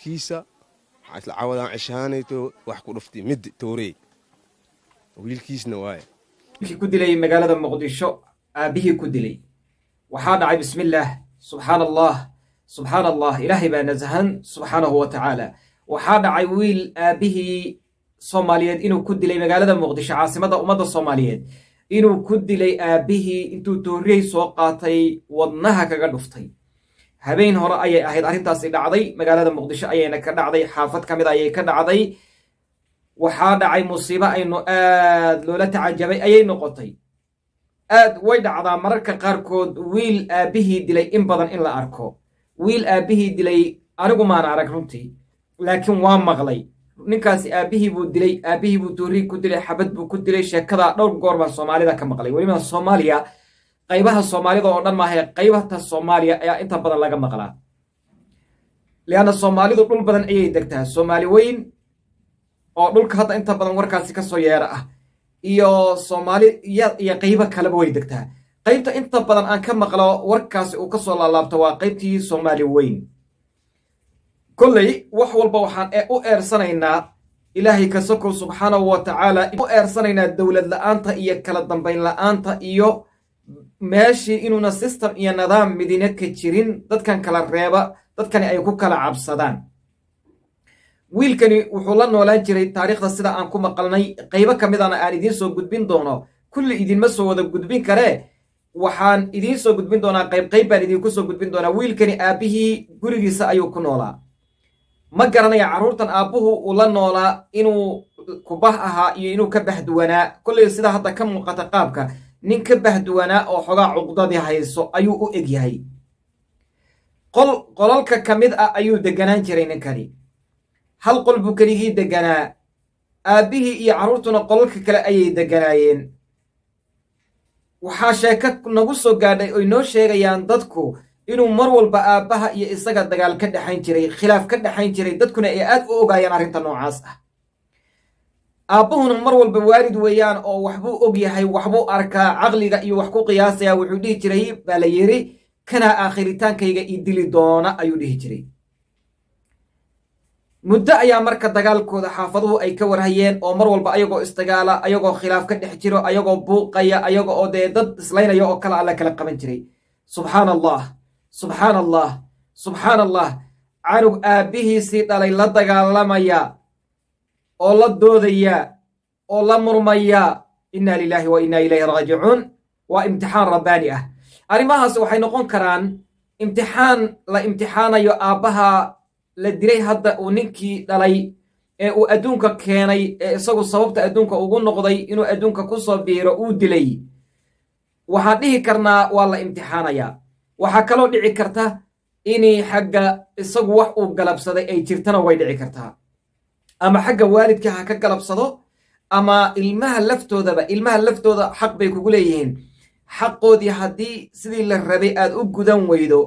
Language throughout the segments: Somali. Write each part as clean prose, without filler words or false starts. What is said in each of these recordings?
wiilkiisa waxaa isla cawadaan ceshaanayto wax ku dhuftay mid toorey wiilkiisna waaye ku dilay magaalada muqdisho aabihii ku dilay waxaa dhacay bismillaah subxaan allah ilaahay baa nasahan subxaanahu wa tacaala waxaa dhacay wiil aabihii soomaaliyeed inuu ku dilay magaalada muqdisho caasimada ummadda soomaaliyeed inuu ku dilay aabihii intuu toorey soo qaatay wadnaha kaga dhuftay habeen hore ayay ahayd arrintaasi dhacday magaalada muqdisho ayayna ka dhacday xaafad ka mid ayay ka dhacday waxaa dhacay musiibo aynu aad loola tacajabay ayay noqotay aad way dhacdaa mararka qaarkood wiil aabihii dilay in badan in la arko wiil aabihii dilay anigu maan arag runtii laakiin waa maqlay ninkaasi aabihii buu dilay aabihii buu toorey ku dilay xabad buu ku dilay sheekada dhowr goor baan soomaalida ka maqlay weliba soomaaliya qaybaha soomaalida oo dhan maahae qaybata soomaaliya ayaa inta badan laga maqlaa lianna soomaalidu dhul badan ayay degtaa soomaali weyn oo dhulka hadda inta badan warkaasi ka soo yeera ah iyo soomaali iyo qaybo kaleba way degtaa qaybta inta badan aan ka maqlo warkaasi uu ka soo laalaabto waa qaybtii soomaali weyn kolley wax walba waxaan u eersanaynaa ilaahay ka sokow subxaanahu wa tacaala u eersanaynaa dowlad la'aanta iyo kala dambayn la'aanta iyo meeshii inuuna system iyo nidaam midina ka jirin dadkan kala reeba dadkani ay ku kala cabsadaan wiilkani wuxuu la noolaan jiray taariikhda sida aan ku maqalnay qaybo ka midana aan idiin soo gudbin doono kulli idinma soo wada gudbin karee waxaan idiin soo gudbin doonaa qayb baan idinku soo gudbin doonaa wiilkani aabbihii gurigiisa ayuu ku noolaa ma garanaya carruurtan aabbuhu uu la noolaa inuu kubah ahaa iyo inuu ka bahduwanaa kolley sida hadda ka muuqata qaabka nin ka bahduwanaa oo xogaa cuqdadii hayso ayuu u eg yahay qolalka ka mid ah ayuu deganaan jiray ninkani hal qol buu keligii deganaa aabbihii iyo carruurtuna qolalka kale ayay deganaayeen waxaa sheeko nagu soo gaadhay oy noo sheegayaan dadku inuu mar walba aabbaha iyo isaga dagaal ka dhexayn jiray khilaaf ka dhexayn jiray dadkuna ay aad u ogaayaan arrinta noocaas ah aabbuhuna mar walba waalid weeyaan oo waxbuu og yahay waxbuu arkaa caqliga iyo wax ku qiyaasaya wuxuu dhihi jiray baa la yidhi kanaa aakhritaankayga ii dili doona ayuu dhihi jiray muddo ayaa marka dagaalkooda xaafaduhu ay ka warhayeen oo mar walba ayagoo isdagaala ayagoo khilaaf ka dhex jiro ayagoo buuqaya ayaga oo dee dad islaynaya oo kale alla kala qaban jiray subxaan allah canug aabbihiisii dhalay la dagaalamaya oo la doodaya oo la murmaya inna lilaahi wa inna ilayhi raajicuun waa imtixaan rabbaani ah arrimahaas waxay noqon karaan imtixaan la imtixaanayo aabbaha la dilay hadda uu ninkii dhalay ee uu adduunka keenay ee isagu sababta adduunka ugu noqday inuu adduunka ku soo biiro uu dilay waxaan dhihi karnaa waa la imtixaanayaa waxaa kaloo dhici karta inay xagga isagu wax uu galabsaday ay jirtana way dhici kartaa ama xagga waalidka ha ka galabsado ama ilmaha laftooda xaq bay kugu leeyihiin xaqoodii haddii sidii la rabay aad u gudan weydo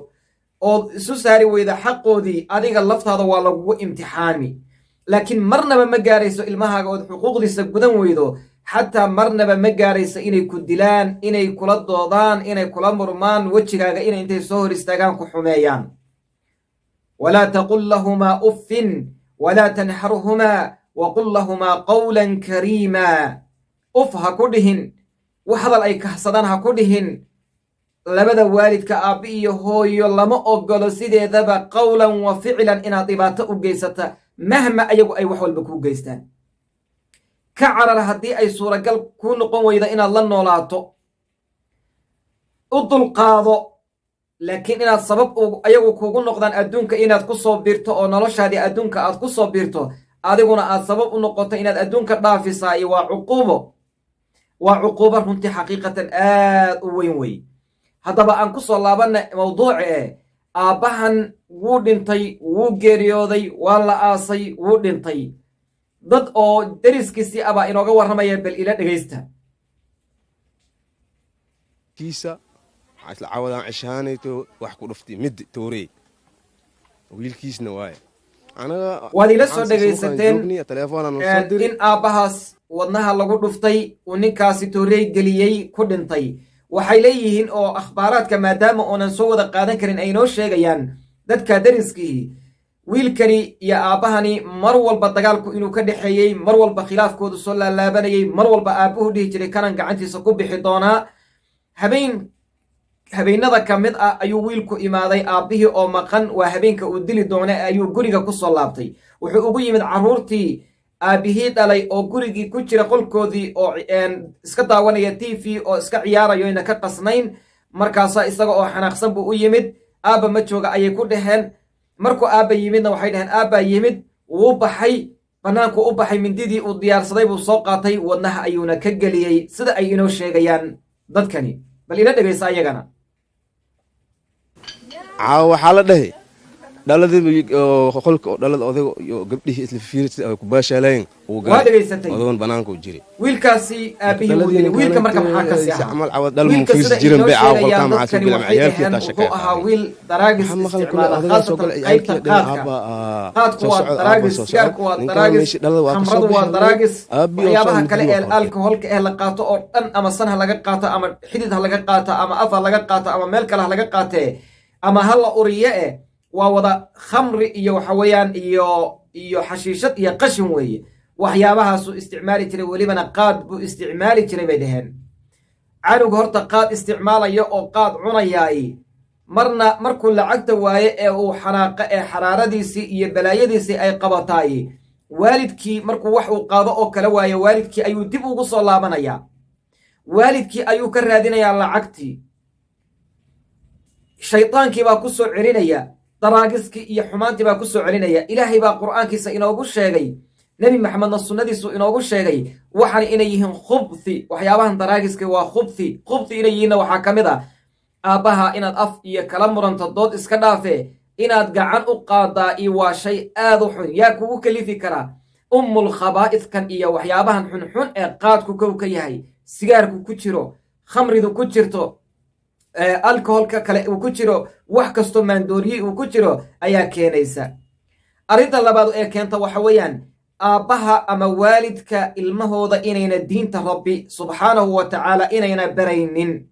ood isu saari weyda xaqoodii adiga laftaada waa lagugu imtixaami laakiin marnaba ma gaarayso ilmahaaga ood xuquuqdiisa gudan weydo xataa marnaba ma gaarayso inay ku dilaan inay kula doodaan inay kula murmaan wejigaaga inay intay soo hor istaagaan ku xumeeyaan walaa taqul lahumaa uffin walaa tanxarhumaa waqul lahumaa qawlan kariimaa uf ha ku dhihin wax hadal ay kahsadaan ha ku dhihin labada waalidka aabbi iyo hooyo lama ogolo sideedaba qawlan wa ficlan inaad dhibaato u geysata mahma ayagu ay wax walba kuu geystaan ka carar haddii ay suuragal kuu noqon weyda inaad la noolaato u dulqaado laakiin inaad sabab ayagu kuugu noqdaan adduunka inaad ku soo biirto oo noloshaadii adduunka aad ku soo biirto adiguna aad sabab u noqoto inaad adduunka dhaafisaa iyo waa cuquubo runtii xaqiiqatan aad u weyn wey haddaba aan ku soo laabanna mawduuci aabbahan wuu dhintay wuu geeriyooday waa la aasay wuu dhintay dad oo deriskiisii abaa inooga warramaya bal ila dhegaysta kiisa waxaa isla cawadaan ceshaanayto wax ku dhuftay mid toorey wiilkiisna waaye waad ila soo dhegaysateen in aabbahaas wadnaha lagu dhuftay uu ninkaasi toorey geliyey ku dhintay waxay leeyihiin oo akhbaaraadka maadaama oonan soo wada qaadan karin ay noo sheegayaan dadka deriskii wiilkani iyo aabbahani mar walba dagaalku inuu ka dhexeeyey, mar walba khilaafkoodu soo laalaabanayey, mar walba aabbuhu dhihi jiray kanan gacantiisa ku bixi doonaa. habeennada ka mid ah ayuu wiilku imaaday aabbihii oo maqan, waa habeenka uu dili doona, ayuu guriga ku soo laabtay. wuxuu ugu yimid carruurtii aabbihii dhalay oo gurigii ku jira qolkoodii oo iska daawanaya t v oo iska ciyaarayo ayna ka qasnayn. markaasaa isaga oo xanaaqsan buu u yimid. aabba ma jooga ayay ku dhaheen. markuu aabba yimidna waxay dhaheen aabbaa yimid, wuu baxay, bannaankuu u baxay, mindidii uu diyaarsaday buu soo qaatay, wadnaha ayuuna ka geliyey, sida ay inoo sheegayaan dadkani. bal ila dhegaysa ayagana. waxaa la dhahay dhaladii qolka dhalada odayga iyo gabdhihii isla fiirsi ay ku baashaalayeen waa dhegaysatay odagan banaanka u jiray. wiilkaasi aabihii uu dilay. wiilka marka maxaa ka sii camal cawad dhal mu fiirsi jirin bay caaw qolka ma xasib bilam ciyaalkii ta shaqay. wuxuu ahaa wiil daraagis isticmaala khaasatan qaybta qaadku waa daraagis, sigaarku waa daraagis, khamradu waa daraagis, waxyaabaha kale ee alkoholka la qaato oo dhan ama san ha laga qaato ama xidid ha laga qaato ama af ha laga qaato ama meel kale ha laga qaatee ama ha la uriye waa wada khamri iyo waxa weeyaan iyo xashiishad iyo qashin weeye. waxyaabahaasuu isticmaali jiray, welibana qaad buu isticmaali jiray bay dhaheen. canug horta qaad isticmaalayo oo qaad cunayaay markuu lacagta waaye ee uu xanaaqa ee xaraaradiisii iyo balaayadiisii ay qabataay, waalidkii markuu wax uu qaado oo kala waayo, waalidkii ayuu dib ugu soo laabanayaa. waalidkii ayuu ka raadinayaa lacagtii. shaydaankii baa ku soo celinaya, daraagiskii iyo xumaantii baa ku soo celinaya. ilaahay baa qur'aankiisa inoogu sheegay, nebi maxamedna sunnadiisu inoogu sheegay waxaan inay yihiin khubthi. waxyaabahan daraagiska waa khubthi inay yihiinna waxaa ka mid ah aabbaha inaad af iyo kala muranto, dood iska dhaafe inaad gacan u qaadaa iyo waa shay aad u xun. yaa kugu kalifi karaa? ummul khabaa'idkan iyo waxyaabahan xunxun ee qaadku kow ka yahay, sigaarku ku jiro, khamridu ku jirto, alkoholka kale uu ku jiro, wax kastoo maandooriye uu ku jiro ayaa keenaysa. arrinta labaad ee keenta waxa weeyaan aabbaha ama waalidka ilmahooda inayna diinta rabbi subxaanahu wa tacaala inayna baraynin.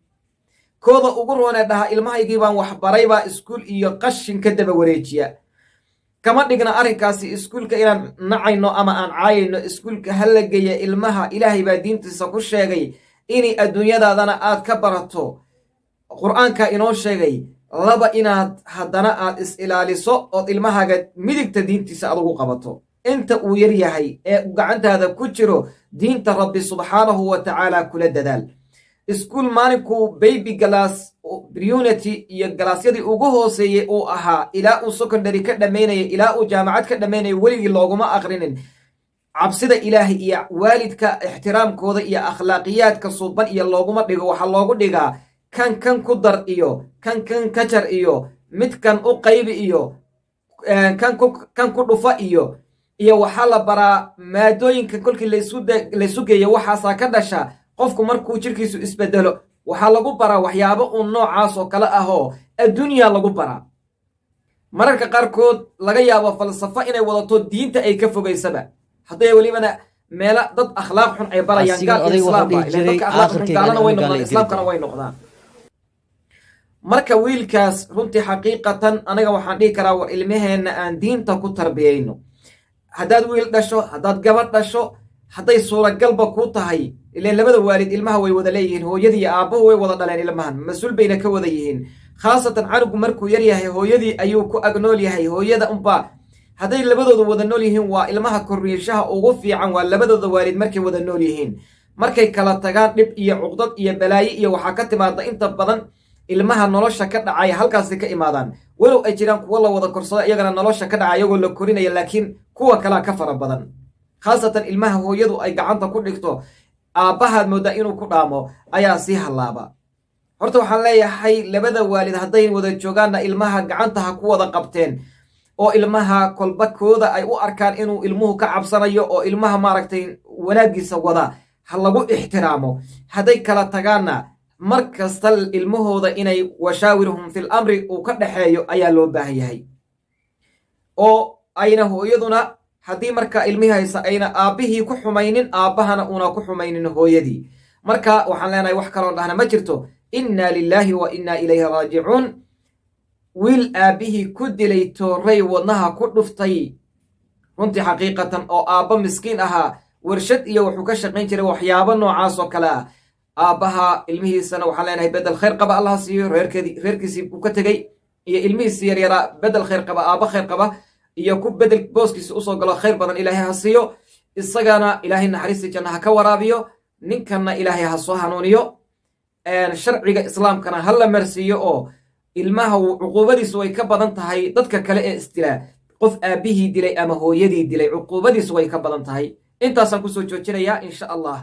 kooda ugu roonee dhaha ilmahaygii baan wax baray baa iskuul iyo qashin ka daba wareejiya. kama dhigna arrinkaasi iskuulka inaan nacayno ama aan caayayno. iskuulka ha la geeya ilmaha. ilaahay baa diintiisa ku sheegay inay adduunyadaadana aad ka barato. qur'aanka inoo sheegay inaad haddana aad is-ilaaliso ood ilmahaaga midigta diintiisa adugu qabato. inta uu yar yahay ee gacantaada ku jiro diinta rabbi subxaanahu wa tacaala kula dadaal. iskuul maalinkuu baby galaas unity iyo galaasyadii ugu hooseeyey uu ahaa ilaa uu secondary ka dhammaynaya, ilaa uu jaamacad ka dhammaynaya, weligii looguma aqrinin cabsida ilaahay iyo waalidka ixtiraamkooda iyo akhlaaqiyaadka suuban iyo looguma dhigo. waxaa loogu dhigaa kan ku dar iyo kan ka jar iyo midkan u qaybi iyo kan ku dhufa iyo waxaa la baraa maadooyinka kolkii laysu geeyo waxaasaa ka dhasha. qofku markuu jirkiisu isbedelo waxaa lagu baraa waxyaabo uun noocaas oo kale ahoo adduunya lagu baraa. mararka qaarkood laga yaabo falsafo inay wadato diinta ay ka fogaysaba, hadday welibana meela dad akhlaaq xun ay barayaan. gaalka islaamgaalana way noqdaan, islaamkana way noqdaan. marka wiilkaas runtii xaqiiqatan aniga waxaan dhihi karaa war ilmaheenna aan diinta ku tarbiyayno. haddaad wiil dhasho, haddaad gabadh dhasho, hadday suuragalba kuu tahay, ileen labada waalid ilmaha way wada leeyihiin, hooyadii iyo aabbuhu way wada dhaleen ilmahan, mas-uul bayna ka wada yihiin. khaasatan canugu markuu yar yahay hooyadii ayuu ku agnool yahay. hooyada unbaa hadday labadooda wada nool yihiin waa ilmaha korriishaha ugu fiican, waa labadooda waalid markay wada nool yihiin. markay kala tagaan dhib iyo cuqdad iyo balaaye iyo waxaa ka timaada inta badan ilmaha nolosha ka dhacaya halkaasi ka imaadaan. walow ay jiraan kuwo la wada korsado iyagana nolosha ka dhaca iyagoo la korinaya, laakiin kuwa kalea ka fara badan. khaasatan ilmaha hooyadu ay gacanta ku dhigto, aabbahaad moodaa inuu ku dhaamo ayaa sii hallaaba. horta waxaan leeyahay labada waalid hadday wada joogaanna ilmaha gacanta ha ku wada qabteen, oo ilmaha kolba kooda ay u arkaan inuu ilmuhu ka cabsanayo oo ilmaha maaragtay wanaaggiisa wada ha lagu ixtiraamo. hadday kala tagaanna mar kasta ilmahooda inay washaawirhum fil amri uu ka dhaxeeyo ayaa loo baahan yahay. oo ayna hooyaduna haddii marka ilmihii haysa ayna aabbihii ku xumaynin, aabbahana una ku xumaynin hooyadii. marka waxaan leenahay wax kaloo dhahna ma jirto. inna lilaahi wa inna ilayhi raajicuun. wiil aabbihii ku dilay tooray wadnaha ku dhuftay runtii xaqiiqatan oo aabba miskiin ahaa warshad iyo wuxuu ka shaqayn jiray waxyaabo noocaas oo kale ah aabbaha ilmihiisana waxaan leenahay bedel khayr qaba allaha siiyo reerkiisii uu ka tegey iyo ilmihiisii yaryaraa bedel khayr qaba aabba khayr qaba iyo ku bedel booskiisa usoo galo khayr badan ilaahay ha siiyo isagana ilaahay naxariistii janna ha ka waraabiyo ninkanna ilaahay ha soo hanuuniyo sharciga islaamkana ha la marsiiyo oo ilmaha cuquubadiisu way ka badan tahay dadka kale ee istilaa qof aabbihii dilay ama hooyadii dilay cuquubadiisu way ka badan tahay intaasaan kusoo joojinayaa insha allah